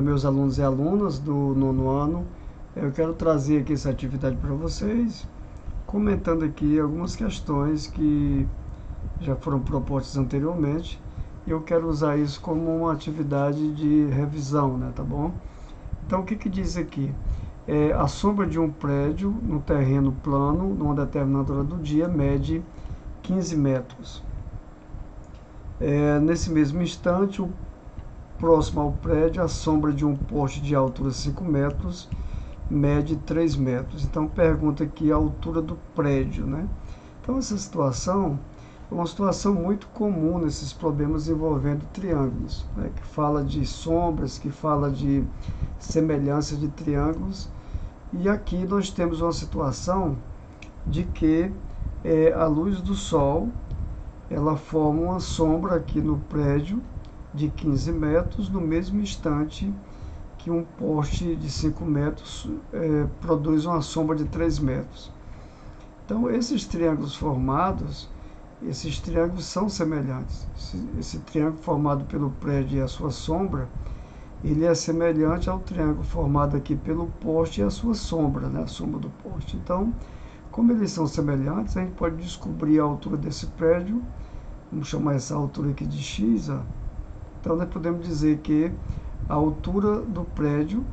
meus alunos e alunas do nono ano. Eu quero trazer aqui essa atividade para vocês, comentando aqui algumas questões que já foram propostas anteriormente. Eu quero usar isso como uma atividade de revisão, né, tá bom? Então, o que diz aqui? A sombra de um prédio no terreno plano, numa determinada hora do dia, mede 15 metros. Nesse mesmo instante, próximo ao prédio, a sombra de um poste de altura 5 metros mede 3 metros. Então, pergunta aqui a altura do prédio, né? Então, essa situação é uma situação muito comum nesses problemas envolvendo triângulos, né? Que fala de sombras, que fala de semelhança de triângulos. E aqui nós temos uma situação de que a luz do sol, ela forma uma sombra aqui no prédio de 15 metros, no mesmo instante que um poste de 5 metros produz uma sombra de 3 metros. Então, esses triângulos formados, esses triângulos são semelhantes. Esse triângulo formado pelo prédio e a sua sombra, ele é semelhante ao triângulo formado aqui pelo poste e a sua sombra, né? A sombra do poste. Então, como eles são semelhantes, a gente pode descobrir a altura desse prédio. Vamos chamar essa altura aqui de x. Ó. Então, nós podemos dizer que a altura do prédio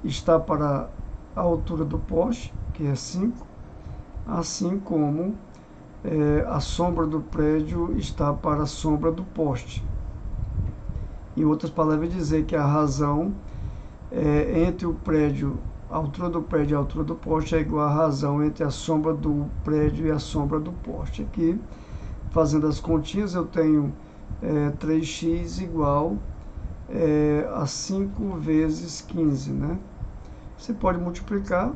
está para a altura do poste, que é 5, assim como a sombra do prédio está para a sombra do poste. Em outras palavras, dizer que a razão entre o prédio, a altura do prédio e a altura do poste é igual à razão entre a sombra do prédio e a sombra do poste. Aqui, fazendo as continhas, eu tenho 3x igual a 5 vezes 15, né? Você pode multiplicar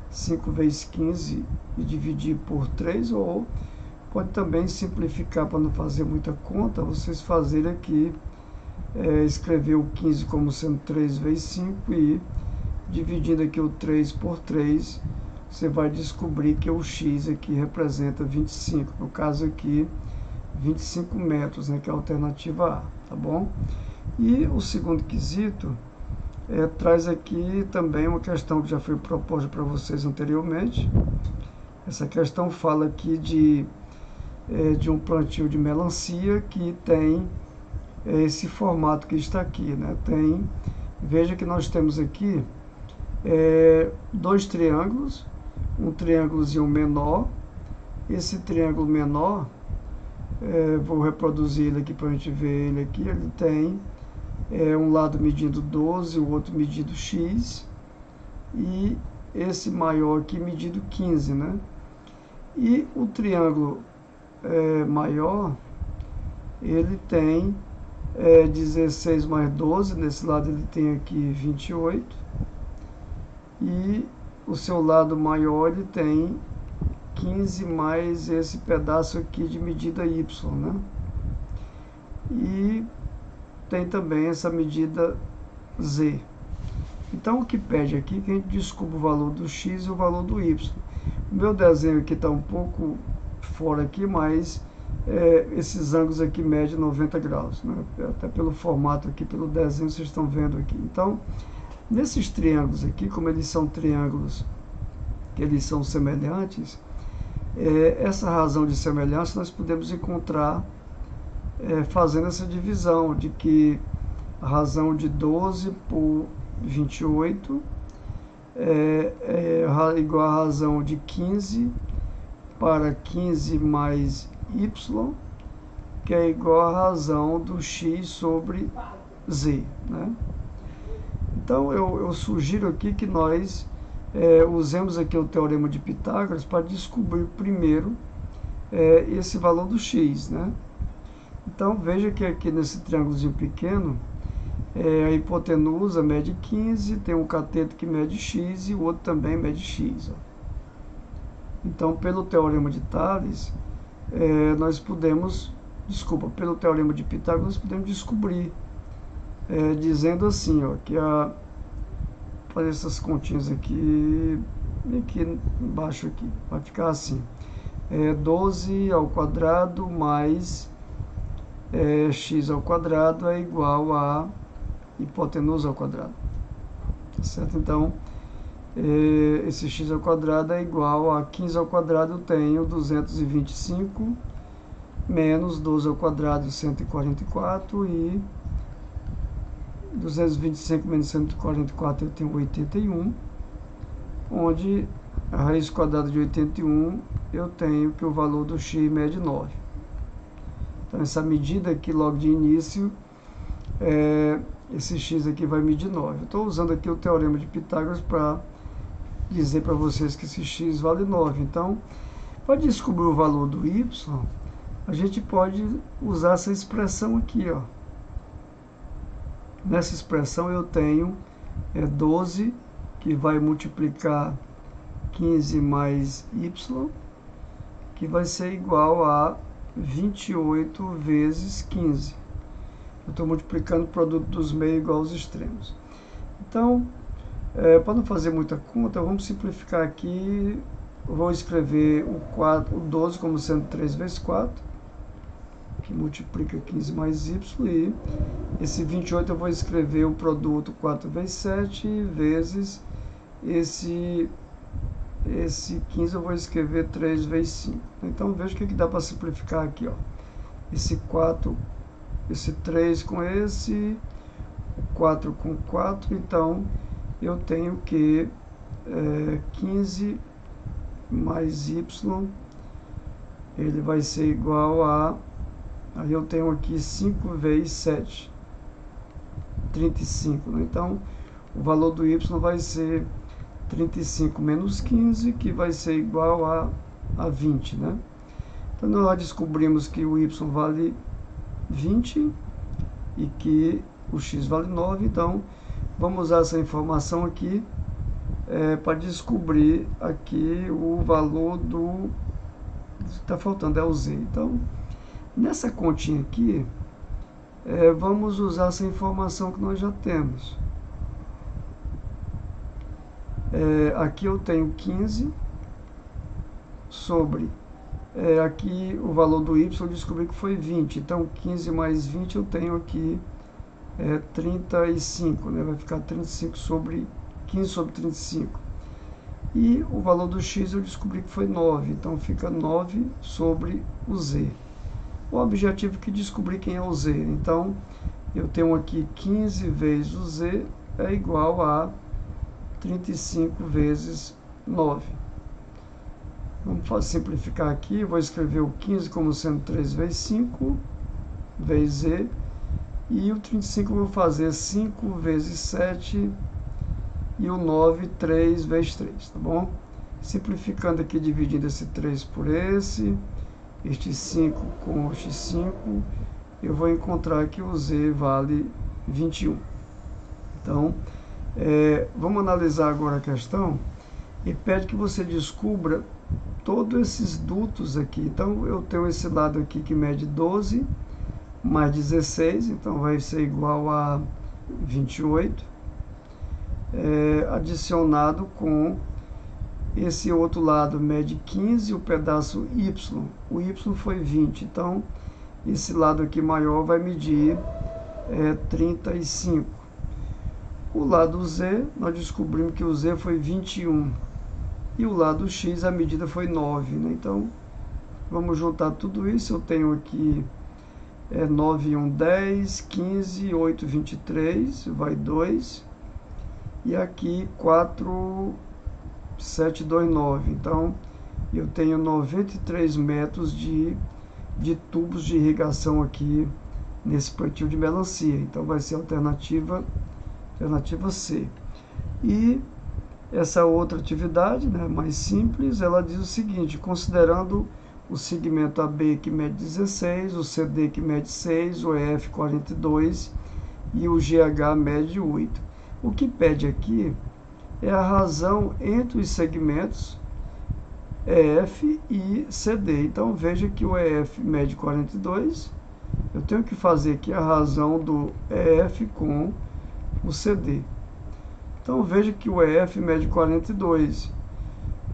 5 vezes 15 e dividir por 3, ou pode também simplificar para não fazer muita conta, vocês fazerem aqui, escrever o 15 como sendo 3 vezes 5 e dividindo aqui o 3 por 3, você vai descobrir que o x aqui representa 25, no caso aqui 25 metros, né, que é a alternativa A, tá bom? E o segundo quesito traz aqui também uma questão que já foi proposta para vocês anteriormente. Essa questão fala aqui de um plantio de melancia que tem esse formato que está aqui, né? Veja que nós temos aqui dois triângulos, um triângulozinho menor. Esse triângulo menor, vou reproduzir ele aqui para a gente ver ele aqui. Ele tem um lado medindo 12, o outro medindo x, e esse maior aqui medindo 15, né? E o triângulo maior, ele tem 16 mais 12, nesse lado ele tem aqui 28, e o seu lado maior ele tem 15 mais esse pedaço aqui de medida y, né? E tem também essa medida z. Então, o que pede aqui é que a gente descubra o valor do x e o valor do y. O meu desenho aqui está um pouco fora aqui, mas esses ângulos aqui medem 90 graus, né? Até pelo formato aqui, pelo desenho, vocês estão vendo aqui. Então, nesses triângulos aqui, como eles são triângulos que eles são semelhantes, essa razão de semelhança nós podemos encontrar fazendo essa divisão de que a razão de 12 por 28 é igual à razão de 15 para 15 mais y, que é igual à razão do x sobre z, né? Então, eu sugiro aqui que nós usemos aqui o teorema de Pitágoras para descobrir primeiro esse valor do x, né? Então, veja que aqui nesse triângulozinho pequeno, a hipotenusa mede 15, tem um cateto que mede x e o outro também mede x. Ó. Então, pelo teorema de Tales, pelo teorema de Pitágoras, nós podemos descobrir, dizendo assim, ó, que fazer essas continhas aqui embaixo aqui, vai ficar assim, 12 ao quadrado mais x ao quadrado é igual a hipotenusa ao quadrado. Tá certo? Então, esse x ao quadrado é igual a 15 ao quadrado, eu tenho 225, menos 12 ao quadrado, 144, e 225 menos 144 eu tenho 81, onde a raiz quadrada de 81 eu tenho que o valor do x mede 9. Então, essa medida aqui logo de início, esse x aqui vai medir 9. Eu estou usando aqui o teorema de Pitágoras para dizer para vocês que esse x vale 9. Então, para descobrir o valor do y, a gente pode usar essa expressão aqui, ó. Nessa expressão eu tenho 12, que vai multiplicar 15 mais y, que vai ser igual a 28 vezes 15. Eu estou multiplicando o produto dos meios igual aos extremos. Então, para não fazer muita conta, vamos simplificar aqui. Eu vou escrever o 12 como sendo 3 vezes 4, que multiplica 15 mais y, e esse 28 eu vou escrever o produto 4 vezes 7, vezes esse 15 eu vou escrever 3 vezes 5. Então, veja o que dá para simplificar aqui, ó. Esse 4, esse 3 com esse, o 4 com 4, então eu tenho que 15 mais y, ele vai ser igual a, aí eu tenho aqui 5 vezes 7, 35, né? Então, o valor do y vai ser 35 menos 15, que vai ser igual a 20, né? Então, nós descobrimos que o y vale 20 e que o x vale 9, então vamos usar essa informação aqui para descobrir aqui o valor do... está faltando, é o z. Então, nessa continha aqui, vamos usar essa informação que nós já temos. Aqui eu tenho 15 sobre... aqui o valor do y eu descobri que foi 20. Então, 15 mais 20 eu tenho aqui 35, né? Vai ficar 35 sobre 15 sobre 35. E o valor do x eu descobri que foi 9. Então, fica 9 sobre o z. O objetivo é que descobrir quem é o z. Então, eu tenho aqui 15 vezes o z é igual a 35 vezes 9. Vamos simplificar aqui. Vou escrever o 15 como sendo 3 vezes 5, vezes z. E o 35 eu vou fazer 5 vezes 7, e o 9, 3 vezes 3, tá bom? Simplificando aqui, dividindo esse 3 por este 5 com este 5, eu vou encontrar que o z vale 21. Então, vamos analisar agora a questão, e pede que você descubra todos esses dutos aqui. Então, eu tenho esse lado aqui que mede 12 mais 16, então vai ser igual a 28, adicionado com esse outro lado mede 15, o pedaço y, o y foi 20, então esse lado aqui maior vai medir 35. O lado z, nós descobrimos que o z foi 21, e o lado x, a medida foi 9, né? Então, vamos juntar tudo isso. Eu tenho aqui 9 e 1, 10, 15, 8, 23, vai 2, e aqui 4, 7, 2, 9. Então, eu tenho 93 metros de tubos de irrigação aqui nesse plantio de melancia. Então, vai ser a alternativa C. E essa outra atividade, né, mais simples, ela diz o seguinte: considerando o segmento AB que mede 16, o CD que mede 6, o EF 42 e o GH mede 8. O que pede aqui é a razão entre os segmentos EF e CD. Então, veja que o EF mede 42, eu tenho que fazer aqui a razão do EF com o CD. Então, veja que o EF mede 42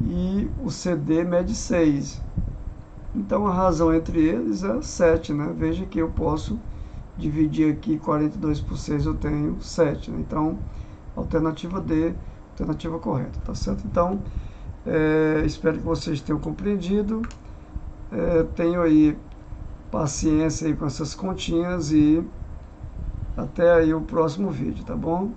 e o CD mede 6. Então a razão entre eles é 7, né? Veja que eu posso dividir aqui 42 por 6, eu tenho 7, né? Então, alternativa D, alternativa correta, tá certo? Então, espero que vocês tenham compreendido. Tenho aí paciência aí com essas continhas e até aí o próximo vídeo, tá bom?